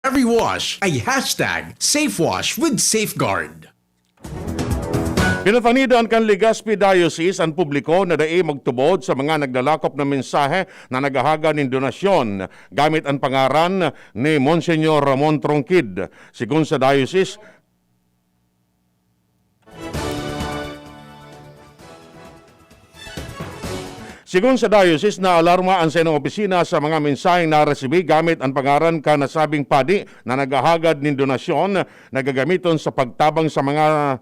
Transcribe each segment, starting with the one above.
Every wash ay hashtag SafeWash with Safeguard. Pinatanidan kan Legazpi Diocese ang publiko na dai magtubod sa mga naglalakop na mensahe na nagahaga ng donasyon gamit ang pangaran ni Monsignor Ramon Tronquid. Sigun sa diocese, na alarma ang senong opisina sa mga mensaheng naresibi gamit ang pangaran ka nasabing padi na nagahagad ng donasyon na gagamiton sa pagtabang sa mga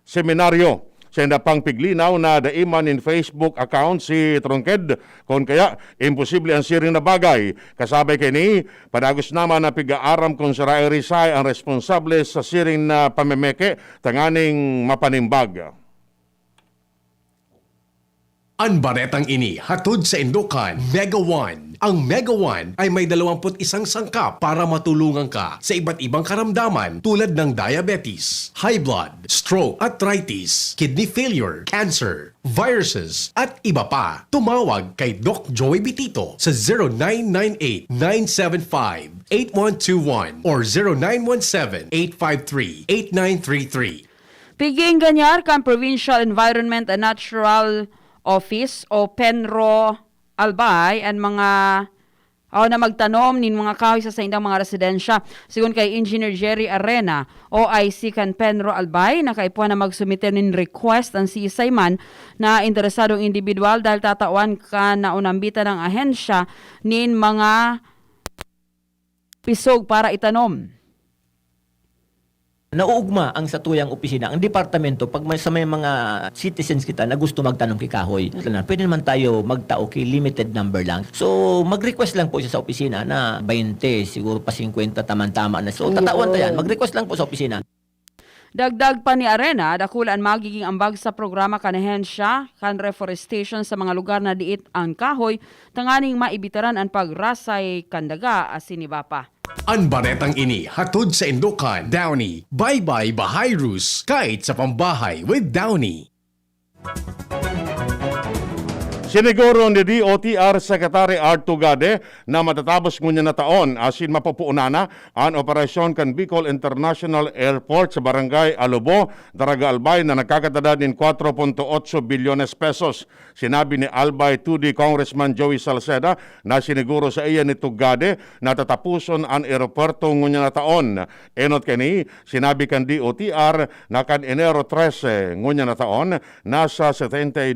seminaryo. Senda pang piglinaw na daiman in Facebook account si Tronquid kung kaya imposible ang siring na bagay. Kasabay kini, padagos naman na piga-aram kung sa Risay ang responsable sa siring na pamemeke tanganing mapanimbag. Ang baretang ini hatod sa Indokan Mega One. Ang Mega One ay may 21 sangkap para matulungan ka sa iba't ibang karamdaman tulad ng diabetes, high blood, stroke, arthritis, kidney failure, cancer, viruses, at iba pa. Tumawag kay Doc Joey Bitito sa 0998-975-8121 or 0917-853-8933. Piging ganyar kan Provincial Environment and Natural Office o Penro Albay ang mga na magtanom nin mga kahoy sa indang mga residensya. Sigun kay Engineer Jerry Arena OIC kan Penro Albay nakaipuan na magsumite nin request ang si Isayman na interesadong individual dahil tatawan ka na unambita ng ahensya nin mga pisog para itanom. Nauugma ang sa tuyang opisina, ang departamento, pag sa may mga citizens kita na gusto magtanong kay kahoy, pwede naman tayo magtao kay limited number lang. So, mag-request lang po siya sa opisina na 20, siguro pa 50, tama-tama na. So, tatawan tayo yan. Mag-request lang po sa opisina. Dagdag pa ni Arena, dakulan magiging ambag sa programa kanahensya, kan reforestation sa mga lugar na diit ang kahoy, tanganing maibitaran ang pagrasay kandaga asin iba pa. Ang baretang ini hatod sa Indokan Downey. Bye-bye Bahay Rus kahit sa pambahay with Downey. Siniguro ni DOTR Secretary Art Tugade na matatapos ngunya na taon asin mapupuunana ang operasyon kan Bicol International Airport sa Barangay Alubo, Daraga Albay na nagkakatada ng 4.8 bilyones pesos. Sinabi ni Albay 2D Congressman Joey Salceda na siniguro sa iya ni Tugade na tatapuson ang aeroporto ngunya na taon. Enot kani, sinabi kan DOTR na kan Enero 13 ngunya na taon, nasa 72%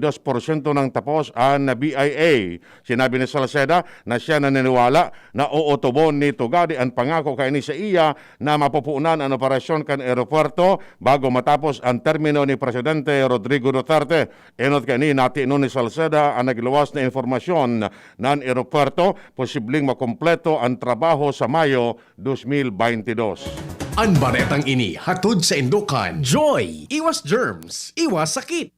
ng tapos na BIA. Sinabi ni Salceda na siya naniniwala na uutubon ni Tugade ang pangako kaini sa iya na mapupuunan ang operasyon kan aeropuerto bago matapos ang termino ni Presidente Rodrigo Duterte. Enot kani natino ni Salceda ang nagluwas na informasyon ng aeropuerto posibleng makumpleto ang trabaho sa Mayo 2022. Ang baretang ini hatod sa Indokan Joy. Iwas germs, iwas sakit.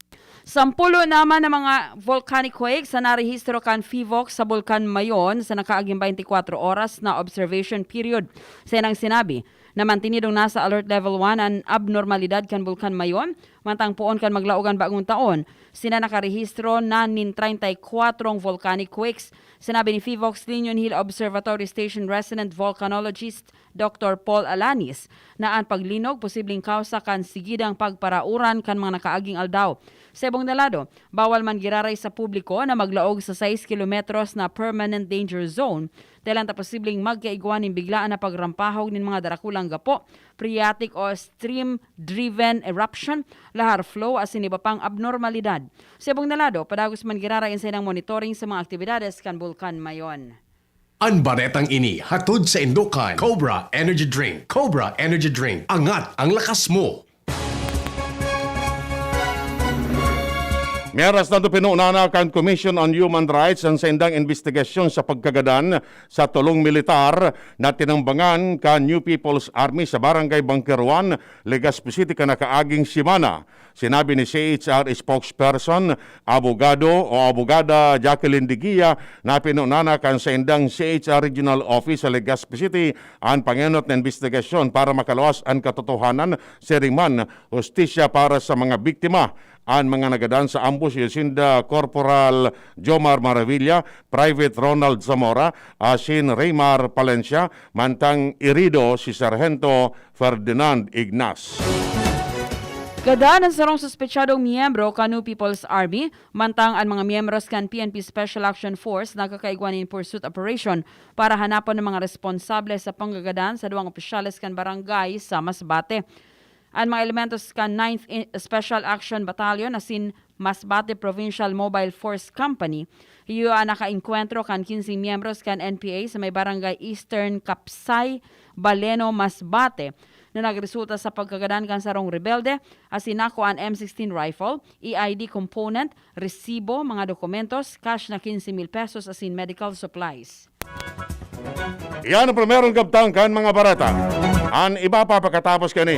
Sampulo naman ng mga volcanic quakes sa narehistro kan FIVOC sa Bulkan Mayon sa nakaaging 24 oras na observation period. Senang sinabi na mantinidong nasa alert level 1 ang abnormalidad kan Bulkan Mayon, mantang puon kan maglaugan bagong taon. Sina nakarehistro na nin 34 volcanic quakes. Sinabi ni FIVOC's Linion Hill Observatory Station resident volcanologist Dr. Paul Alanis na ang paglinog posibleng kausa kan sigidang pagparauran kan mga nakaaging aldaw. Sa ibang dalado, bawal man giraray sa publiko na maglaog sa 6 kilometros na permanent danger zone dahil ang posibleng magkaiguan ng biglaan na pagrampahog ng mga darakulang gapo, phreatic o stream-driven eruption, lahar flow as iba pang abnormalidad. Sa ibang dalado, padagos man giraray sa ilang monitoring sa mga aktibidades kan Bulkan Mayon. Ang baretang ini hatod sa Indokan Cobra Energy Drink. Cobra Energy Drink. Angat ang lakas mo. Meras na pinunana kan Commission on Human Rights ang sendang investigasyon sa pagkagadan sa tulong militar na tinambangan ka New People's Army sa Barangay Bangkeruan, Legazpi City kanakaaging simana. Sinabi ni CHR spokesperson, abogada Jacqueline Digia na pinunana kan sendang CHR Regional Office sa Legazpi City ang pangenot na investigasyon para makalawas ang katotohanan, seriman, hustisya para sa mga biktima. Ang mga nagadan sa ambush Yasinda Corporal Jomar Maravilla, Private Ronald Zamora, asin Raymar Palencia, mantang irido si Sargento Ferdinand Ignas. Gada ng sarong suspetsyadong miyembro kanu People's Army, mantang ang mga miyembros kan PNP Special Action Force nagkakaigwan in pursuit operation para hanapon ng mga responsable sa panggagadan sa duwang opisyales kan barangay sa Masbate. Ang mga elementos kan 9th Special Action Battalion asin Masbate Provincial Mobile Force Company, iyo naka-enkwentro kan 15 miyembros kan NPA sa may barangay Eastern Kapsay, Baleno, Masbate, na nagresulta sa pagkagadan kan sarong rebelde, asin nako ang M16 rifle, EID component, resibo, mga dokumentos, cash na 15,000 pesos asin medical supplies. Yan ang primerong gabtangkan mga barata. Ang iba pa pagkatapos kani.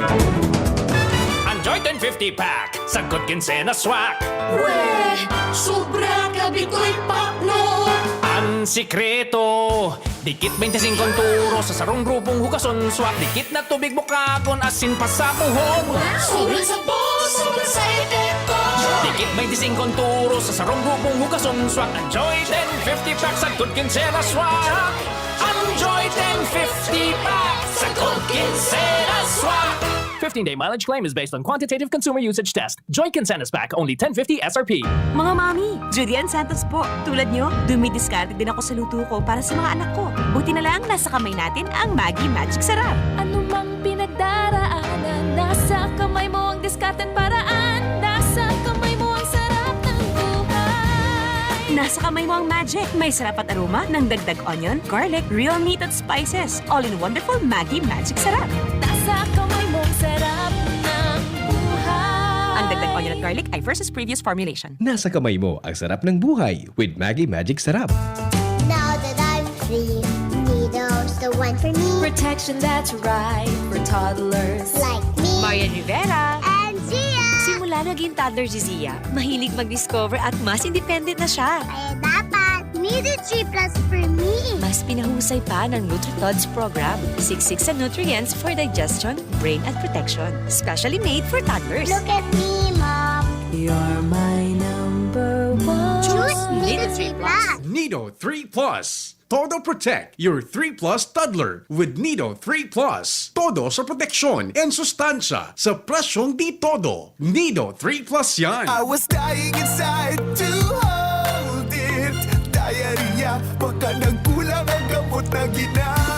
Enjoy 1050 pack, sagot kinsena swak. Weh, sobra ka bitoy pakno. Ang sikreto, dikit 25 turo sa sarong grupong hugason swak. Dikit na tubig bukagon asin pasapuhon. Sobrang sabon, sobrang sa epekto. Dikit 25 turo sa sarong grupong hugason swak. Enjoy 1050 pack, sagot kinsena swak. Enjoy 1050 pack, sagot kinsena swak. 15-day mileage claim is based on quantitative consumer usage test. Joy Kinsenas Pack, only 1050 SRP. Mga mami, Julian Santos po. Tulad nyo, dumidiskarte din ako sa luto ko para sa mga anak ko. Buti na lang nasa kamay natin ang Maggi Magic Sarap. Ano mang pinagdaraanan, nasa kamay mo ang diskarten paraan. Nasa kamay mo ang sarap ng buhay. Nasa kamay mo ang magic. May sarap at aroma ng dagdag onion, garlic, real meat at spices. All in wonderful Maggi Magic Sarap. Nasa kamay mo ang sarap ng buhay. Ang dagdag onion at garlic ay versus previous formulation. Nasa kamay mo ang sarap ng buhay with Maggi Magic Sarap. Now that I'm free, Nido's the one for me. Protection that's right for toddlers. Like me Marian Rivera. and Gia. Simula naging toddler si Zia, mahilig mag-discover at mas independent na siya. Kaya dapat, Nido 3 Plus for me. Mas pinahusay pa ng NutriTods program. Siksik sa nutrients for digestion, brain at protection. Specially made for toddlers. Look at me, Mom. You're my number one. Choose Nido 3 Plus. Nido 3 Plus. Todo protect your 3 Plus toddler with Nido 3 Plus. Todo sa proteksyon and sustansya sa presyong di todo. Nido 3 Plus yan. I was dying inside to hold it. Diarrhea, baka nagkulang ang gamot na ginamit.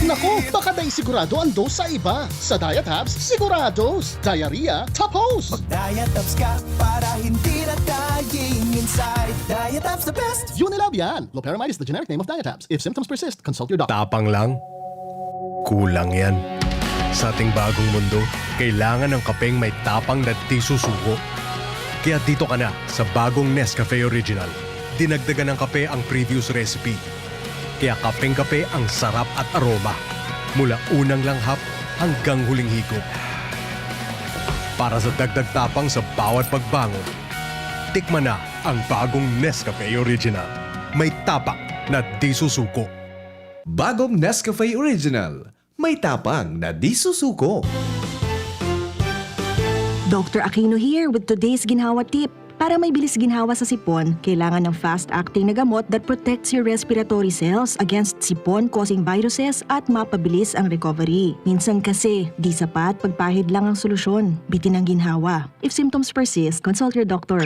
Naku, baka dahil sigurado ang dose sa iba. Sa Diet Abs, sigurados. Diarrhea, tapos. Diet Abs ka para hindi na dying inside. Diet Abs the best. Unilab yan. Loperamide is the generic name of Diet Abs. If symptoms persist, consult your doctor. Tapang lang? Kulang yan. Sa ating bagong mundo, kailangan ng kapeng may tapang na di susuko. Kaya dito ka na sa bagong Nescafe Original. Dinagdagan ng kape ang previous recipe. Kaya kapeng-kape ang sarap at aroma. Mula unang langhap hanggang huling higop. Para sa dagdag tapang sa bawat pagbangon, tikman na ang bagong Nescafe Original. May tapak na di susuko. Bagong Nescafe Original. May tapang na di susuko. Dr. Aquino here with today's ginhawa tip. Para may bilis ginhawa sa sipon, kailangan ng fast-acting na gamot that protects your respiratory cells against sipon-causing viruses at mapabilis ang recovery. Minsan kasi, di sapat pagpahid lang ang solusyon. Bitin ang ginhawa. If symptoms persist, consult your doctor.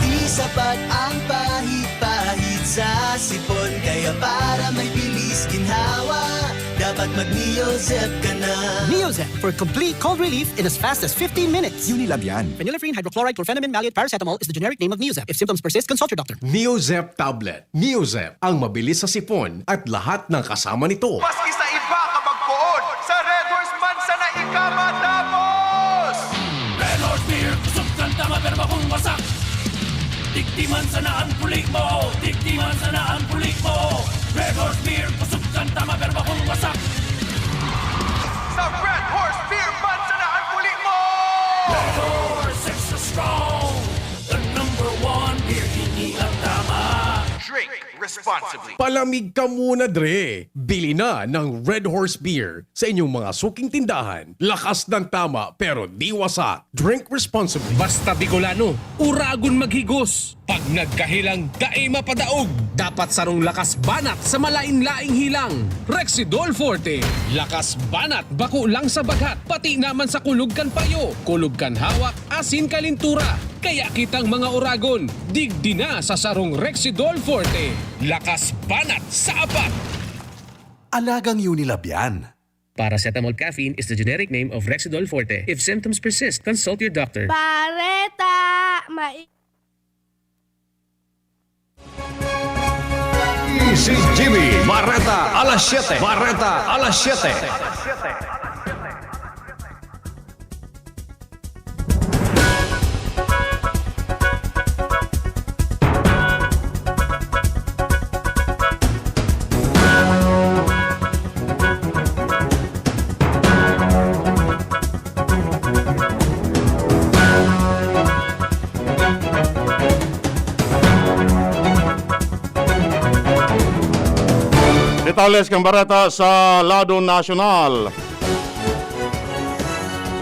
Di sapat ang pahit-pahit sa sipon. Kaya para may bilis ginhawa, dapat mag-Neozep ka na. Neozep for complete cold relief in as fast as 15 minutes. Unilab yan. Phenylephrine, hydrochloride, chlorpheniramine, maleate, paracetamol is the generic name of Neozep. If symptoms persist, consult your doctor. Neozep Tablet. Neozep, ang mabilis sa sipon at lahat ng kasama nito. Maski sa iba ka magpuon, sa Red Horse man sa na ikamatapos! Red Horse Beer, kusog kanta maperba kung wasak. Tiktiman sa naan pulik mo, tiktiman sa naan pulik mo. Red Horse Beer, kusog kanta maperba kung wasak. Sa Red Horse Beer man sa naan pulik mo! Red Horse, extra strong. The #1 beer, hindi lang tama. Drink responsibly. responsibly. Palamig ka muna, Dre. Bili na ng Red Horse Beer sa inyong mga suking tindahan. Lakas ng tama pero di wasak. Drink responsibly. Basta Bicolano, uragon maghigos. Pag nagkahilang, dae mapadaog. Dapat sarong lakas banat sa malain-laing hilang. Rexidol Forte. Lakas banat, bako lang sa bagat. Pati naman sa kulog kan payo. Kulog kan hawak, asin kalintura. Kaya kitang mga uragon, digdi na sa sarong Rexidol Forte. Lakas banat sa apat. Alagang Unilab yan. Paracetamol caffeine is the generic name of Rexidol Forte. If symptoms persist, consult your doctor. Bareta! Si Jimmy Bareta alas 7. Bareta alas 7. Detalles kang Bareta sa lado nasyonal.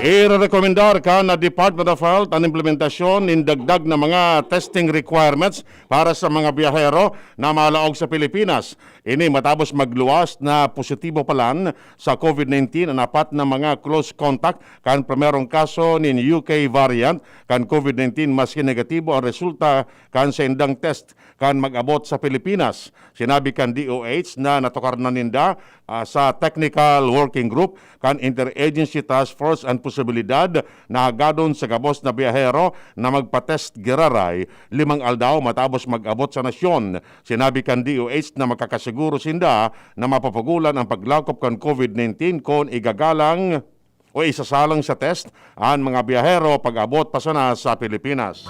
I-rekomendar ka na Department of Health ang implementasyon ng dagdag na mga testing requirements para sa mga biyahero na malaog sa Pilipinas. Ini matapos magluwas na positibo palan sa COVID-19 ang apat na mga close contact kan primerong kaso nin UK variant kan COVID-19 maski negatibo ang resulta kan sa indang test kan mag-abot sa Pilipinas. Sinabi kan DOH na natukar na ninda sa Technical Working Group kan Interagency Task Force ang posibilidad na hagadon sa gabos na biyahero na magpa-test giraray 5 aldaw matapos mag-abot sa nasyon. Sinabi kan DOH na makakasiguro sinda na mapapagulan ang paglakop kan COVID-19 kung igagalang o isasalang sa test ang mga biyahero pag-abot pa sana sa Pilipinas.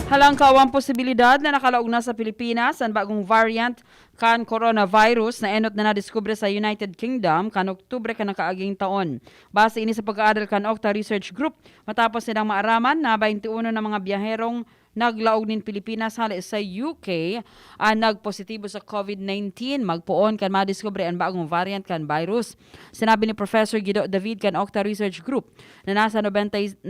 Halangkaw ang posibilidad na nakalaog na sa Pilipinas ang bagong variant kan coronavirus na enot na nadiskubre sa United Kingdom kan Oktubre kan nakaaging taon. Base ini sa pag-aaral kan Octa Research Group matapos nilang maaraman na 21 na mga biyaherong naglaog nin Pilipinas hala sa UK ang nagpositibo sa COVID-19 magpuon kan madiskubre ang bagong variant kan virus. Sinabi ni Professor Guido David kan Octa Research Group na nasa 99.96%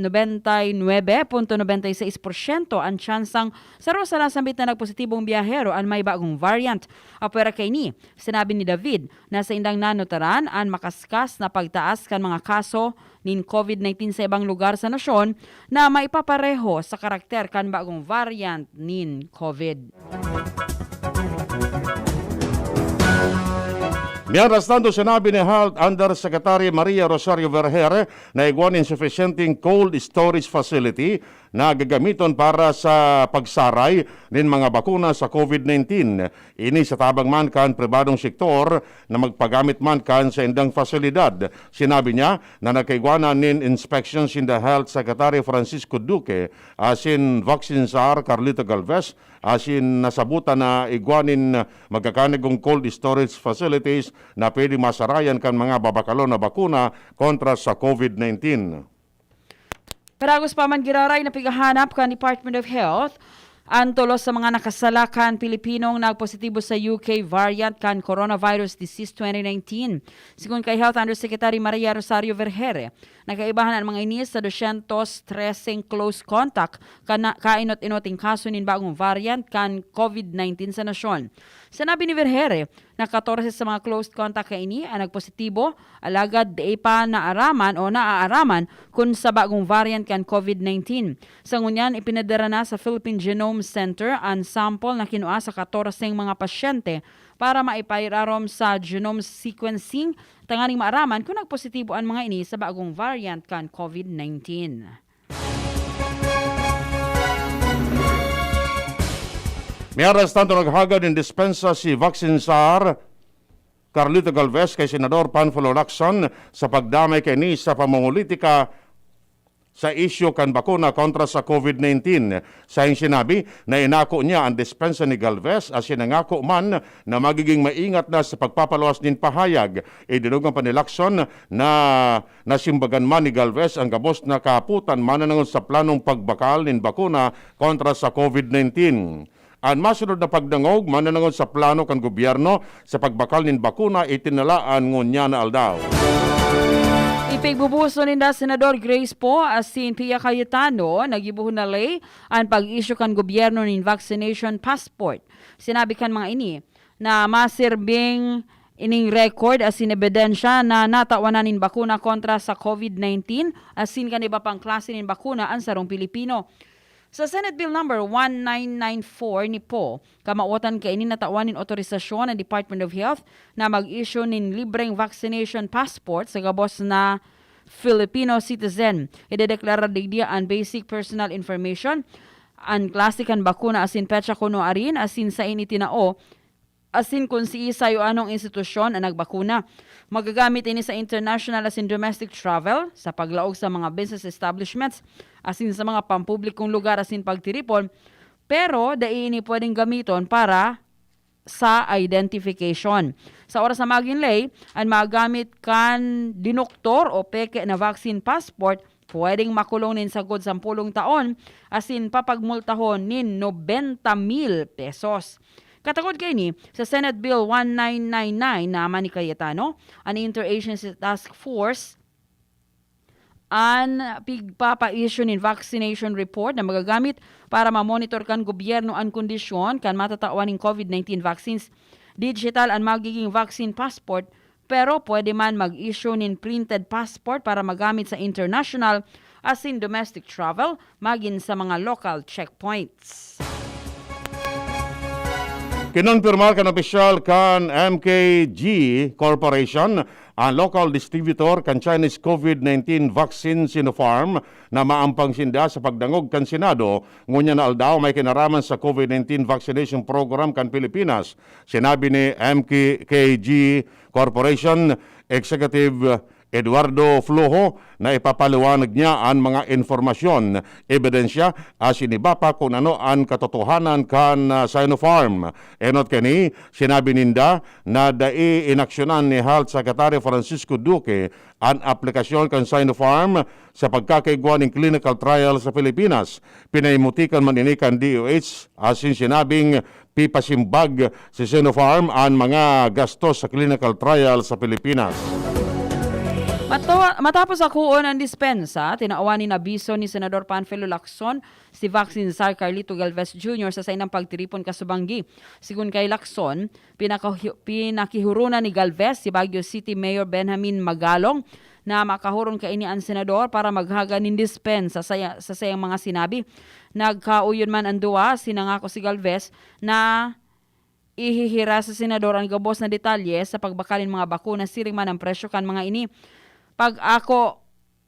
ang tsansang saro sa nasambit na nagpositibong biyahero ang may bagong variant. Apwera kay ni, sinabi ni David na sa indang nanotaran ang makaskas na pagtaas kan mga kaso nin COVID-19 sa ibang lugar sa nasyon na maipapareho sa karakter kan bagong variant nin COVID. Mientras tanto, sinabi ni Health Undersecretary Maria Rosario Vergere na iguan insufficienting cold storage facility na gagamiton para sa pagsaray ng mga bakuna sa COVID-19. Ini sa tabang man kan pribadong sektor na magpagamit man kan sa indang fasilidad. Sinabi niya na nagkaigwanan nin inspections in the Health Secretary Francisco Duque asin Vaccine Czar Carlito Galvez asin nasabutan na igwanin magkakanigong cold storage facilities na pwede masarayan kan mga babakalo na bakuna kontra sa COVID-19. Peragos pa man giraray na pigahanap kan Department of Health ang tulos sa mga nakasalakan Pilipinong nagpositibo sa UK variant kan coronavirus disease 2019. Sigun kay Health Undersecretary Maria Rosario Vergere, nakaibahan ang mga inis sa 213 close contact kainot-inoting kaso nin bagong variant kan COVID-19 sa nasyon. Sinabi ni Vergere na 14 sa mga close contact kaini ang nagpositibo, alagad di pa naaaraman kung sa bagong variant kan COVID-19. Sa ngunyan, ipinadara na sa Philippine Genome Center ang sample na kinua sa 14 mga pasyente para maipairarom sa genome sequencing tanganing maaraman kung nagpositibo ang mga ini sa bagong variant kan COVID-19. Mientras tanto, naghagad ng dispensa si Vaccine Czar Carlito Galvez kay Senador Panfilo Lacson sa pagdamay kay ni sa pamumulitika sa isyu kan bakuna kontra sa COVID-19. Sa iyong sinabi na inako niya ang dispensa ni Galvez as sinangako man na magiging maingat na sa pagpapaluwas din pahayag. Idinugang pa ni Lacson na nasimbagan man ni Galvez ang gabos na kaputan mananangon sa planong pagbakal nin bakuna kontra sa COVID-19. Ang masunod na pagdangog mananangod sa plano kan gobyerno sa pagbakal nin bakuna itinalaan ngunya na aldaw. Ipigbubuso ni Senador Grace po asin Pia Cayetano nagibuhon na lay ang pag-issue kan gobyerno nin vaccination passport. Sinabi kan mga ini na masirbing ining record asin ebidensya na natawanan nin bakuna kontra sa COVID-19 asin kan iba pang klase nin bakuna ang sarong Pilipino. Sa Senate Bill number 1994 ni po, kamauotan kay ini natawan nin otorisasyon ng Department of Health na mag-issue nin libreng vaccination passport sa gabos na Filipino citizen. Idedeklara digdia ang basic personal information, ang klase kan bakuna asin petsa kuno arin asin sa ini tinao asin kung si isa o anong institusyon ang nagbakuna. Magagamit ini sa international asin domestic travel, sa paglaog sa mga business establishments, asin sa mga pampublikong lugar asin pagtiripon, pero dai ini pwedeng gamiton para sa identification. Sa oras na maging lay, ang magamit kan dinoktor o peke na vaccine passport, pwedeng makulong nin sagod 10 taon, asin papagmultahon nin 90,000 pesos. Katagod kay ni sa Senate Bill 1999 naman ni Cayetano, ang Interagency Task Force ang pigpapa-issue nin vaccination report na magagamit para ma-monitor kan gobyerno ang kondisyon kan matatawan ning COVID-19 vaccines. Digital ang magiging vaccine passport pero pwede man mag-issue nin printed passport para magamit sa international asin domestic travel magin sa mga local checkpoints. Kinonfirmar kan opisyal kan MKG Corporation ang local distributor kan Chinese COVID-19 vaccine Sinopharm na maampang sinda sa pagdangog kan Senado ngunya na aldaw may kinaraman sa COVID-19 vaccination program kan Pilipinas. Sinabi ni MKG Corporation Executive Eduardo Flojo na ipapaliwanag niya ang mga informasyon, ebidensya, siniba pa kung ano ang katotohanan kan Sinopharm. Enot kani, sinabi ninda na dai inaksyonan ni Health Secretary Francisco Duque ang aplikasyon kan Sinopharm sa pagkakaigwa ng clinical trial sa Pilipinas. Pinaimutikan man ini kan DOH asin sinabing pipasimbag si Sinopharm ang mga gastos sa clinical trial sa Pilipinas. Matapos akuon ang dispensa, tinaawan ni abiso ni Senador Panfilo Lacson si Vaccine Czar Carlito Galvez Jr. sa sainang pagtiripon kasubanggi. Sigun kay Lacson, pinakihurunan ni Galvez si Baguio City Mayor Benjamin Magalong na makahuron kaini ang senador para maghaga nin dispensa sa sayang mga sinabi. Nagkauyon man ang duwa, sinangako si Galvez na ihihira sa senador ang gabos na detalye sa pagbakalin mga bakuna siring man ang presyo kan mga ini. Pag ako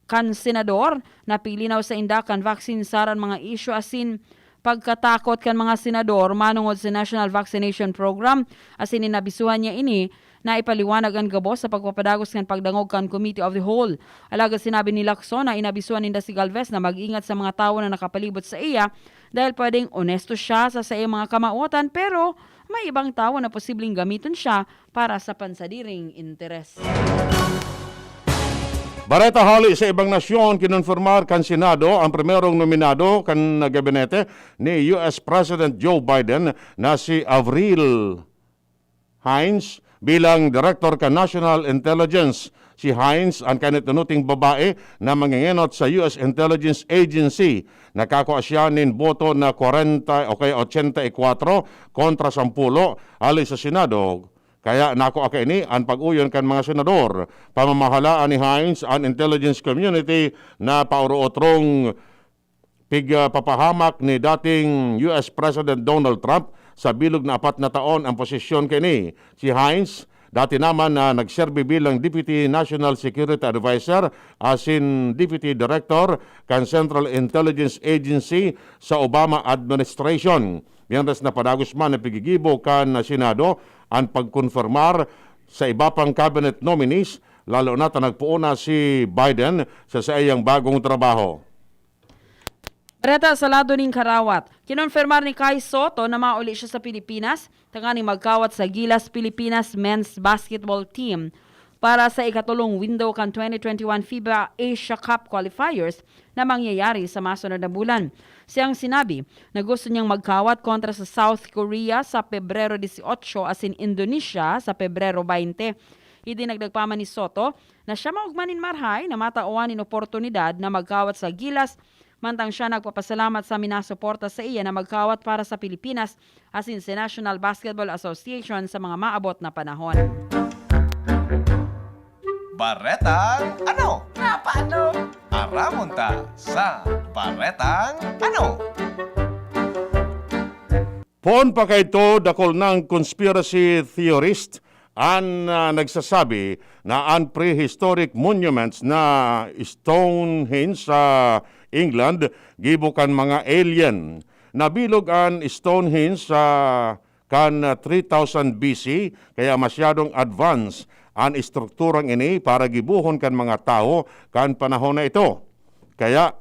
kan senador, napilinaw sa indakan vaccine saran mga issue asin pagkatakot kan mga senador manungod sa National Vaccination Program asin inabisuhan niya ini na ipaliwanag ang gabos sa pagpapadagos kan pagdangog kan Committee of the Whole. Alaga sinabi ni Lacson na inabisuhan ninda si Galvez na mag-ingat sa mga tao na nakapalibot sa iya dahil pwedeng honesto siya sa iyang mga kamauotan pero may ibang tao na posibleng gamiton siya para sa pansadiring interes. Bareta hali sa ibang nasyon, kinonfirmar kan Senado ang primerong nominado kan gabinete ni US President Joe Biden na si Avril Haines bilang Director kan National Intelligence. Si Haines ang kanitunuting babae na mangingenot sa US Intelligence Agency. Nakakuha siya nin boto na 40 o kay 84 kontra 10 ali sa Senado. Kaya nako aka ini ang pag-uyon kan mga senador. Pamamahalaan ni Hines ang intelligence community na paurotrong pigpapahamak ni dating US President Donald Trump sa bilog na 4 na taon ang posisyon kini. Si Hines dati naman na nagserbi bilang Deputy National Security Advisor asin Deputy Director kan Central Intelligence Agency sa Obama Administration. Mientras na padagos man na pigigibo kan Senado ang pagkonfirmar sa iba pang cabinet nominees, lalo na nagpuuna si Biden sa iyang bagong trabaho. Bareta sa lado ning Karawat, kinonfirmar ni Kai Soto na mauli siya sa Pilipinas, tangani magkawat sa Gilas Pilipinas Men's Basketball Team para sa ikatulong window kan 2021 FIBA Asia Cup qualifiers na mangyayari sa masunod na bulan. Siyang sinabi na gusto niyang magkawat kontra sa South Korea sa Pebrero 18 asin Indonesia sa Pebrero 20. Idinagdag pa man ni Soto na siya maugmanin marhay na matauan in oportunidad na magkawat sa gilas, mantang siya nagpapasalamat sa minasuporta sa iya na magkawat para sa Pilipinas asin sa National Basketball Association sa mga maabot na panahon. Baretang ano? Nga paano? Aramon ta sa Baretang ano? Pon pa kay to dakol ng conspiracy theorist ang nagsasabi na ang prehistoric monuments na Stonehenge sa England gibukan mga alien. Nabilog ang Stonehenge sa kan 3000 BC kaya masyadong advanced ang istrukturang ini para gibuhon kan mga tao kan panahon na ito. Kaya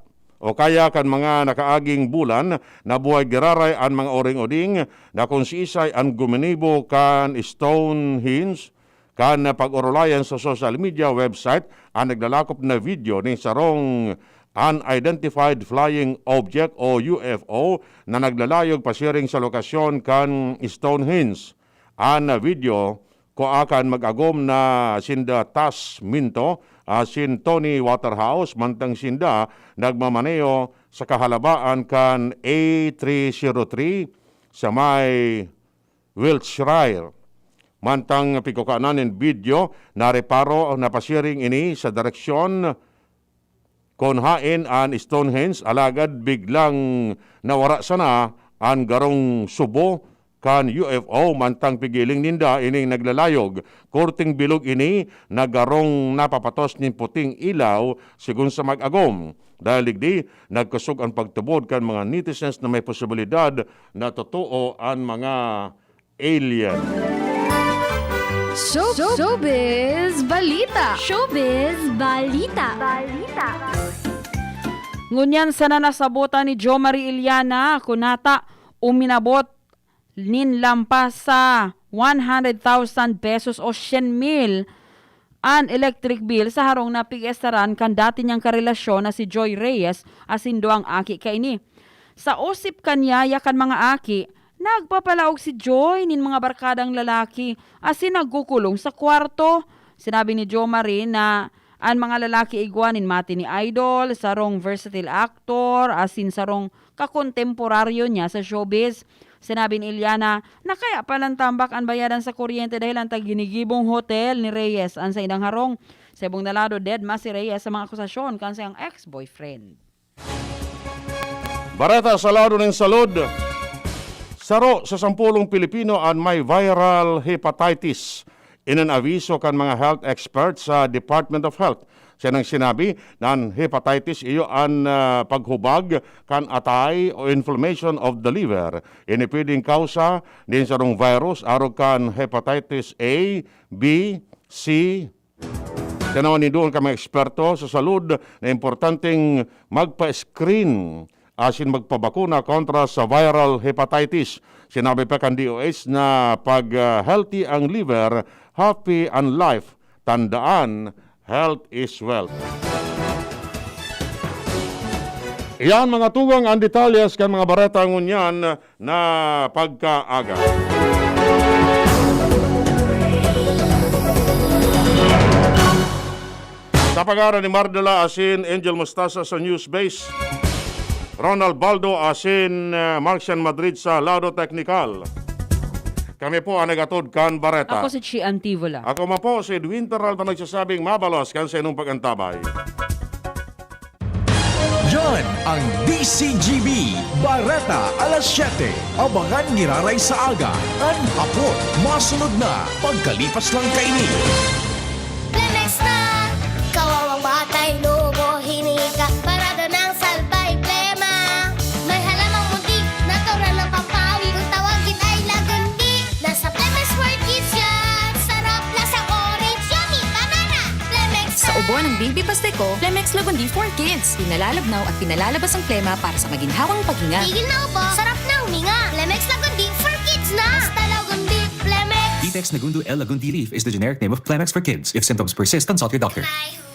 kan mga nakaaging bulan na buhay giraray ang mga oring-oding na kung si isay ang guminibo kan Stonehenge kan pag-orolayan sa social media website ang naglalakop na video ni sarong unidentified flying object o UFO na naglalayog pasiring sa lokasyon kan Stonehenge. Ang video ko akan mag-agom na sinda Tas Minto, sin Tony Waterhouse, mantang sinda nagmamaneo sa kahalabaan kan A303 sa may Wiltshire. Mantang pikukanan video na reparo na pasiring ini sa direksyon konhain an Stonehenge alagad biglang nawara sana ang garong subo kan UFO mantang pigiling ninda ining naglalayog. Korting bilog ini nagarong napapatos ning puting ilaw sigun sa mag-agom. Dahil ligdi, nagkusog ang pagtubod kan mga netizens na may posibilidad na totoo ang mga alien. Showbiz Balita. Showbiz Balita. Ngunyan sa nanasabutan ni Jo Marie Iliana, kunata uminabot ninlampas sa 100,000 pesos o 100,000 an electric bill sa harong napigestaran kan dati niyang karelasyon na si Joy Reyes asin duang aki kaini. Sa osip kanya yakan mga aki, nagpapalaog si Joy nin mga barkadang lalaki asin nagkukulong sa kwarto. Sinabi ni Jo Marie na ang mga lalaki igwanin mati ni Idol, sarong versatile actor, asin sarong kakontemporaryo niya sa showbiz. Sinabi ni Iliana na kaya palang tambak ang bayadan sa kuryente dahil ang taginigibong hotel ni Reyes ang sa inang harong. Sa ibong nalado, dead ma si Reyes sa mga akusasyon kan sa iyang ex-boyfriend. Bareta sa lado ng salud. Saro sa 10 Pilipino ang may viral hepatitis. Inanaviso kan mga health experts sa Department of Health. Siya nang sinabi na ang hepatitis iyo ang paghubag kan atay o inflammation of the liver. Ini pwedeng kausa din sa rong virus aro kan hepatitis A, B, C. Siya naman doon ka mga eksperto sa salud na importanteng magpa-screen asin magpabakuna kontra sa viral hepatitis. Sinabi pa kan DOH na pag healthy ang liver, happy ang life. Tandaan, health is wealth. Iyan mga tugang ang detalyes kan mga bareta ngunyan na pagkaaga. Sa pag-aaral ni Mardela asin Angel Mostasa sa Newsbase, Ronald Baldo asin Marcian Madrid sa Lado Technical. Kami po ang nagatod kan Bareta. Ako si Chie Antivola. Ako ma po si Edwin Peralta nagsasabing mabalos kan sa inong pagantabay. Yan ang DCGB Bareta alas 7. Abangan giraray sa aga. Ang hapon, masunod na pagkalipas lang kaini. Lemex na! Kawawang batay, lobo, hinika, parada ng salbay, plema. May halamang muntik, natural ng pampawi, kung tawagin ay lagundi. Nasa Plemex for Kids yan, sarap lasang orange, yummy, banana. Plemex Sa ubo ng baby pasteco, Plemex Lagundi for Kids. Pinalalabnaw at pinalalabas ang plema para sa maginhawang paghinga. Tigil na upo, sarap na huminga. Plemex Lagundi for Kids na. Basta Lagundi, Plemex. Latex Nagundu L. Lagundi leaf is the generic name of Clamax for kids. If symptoms persist, consult your doctor. May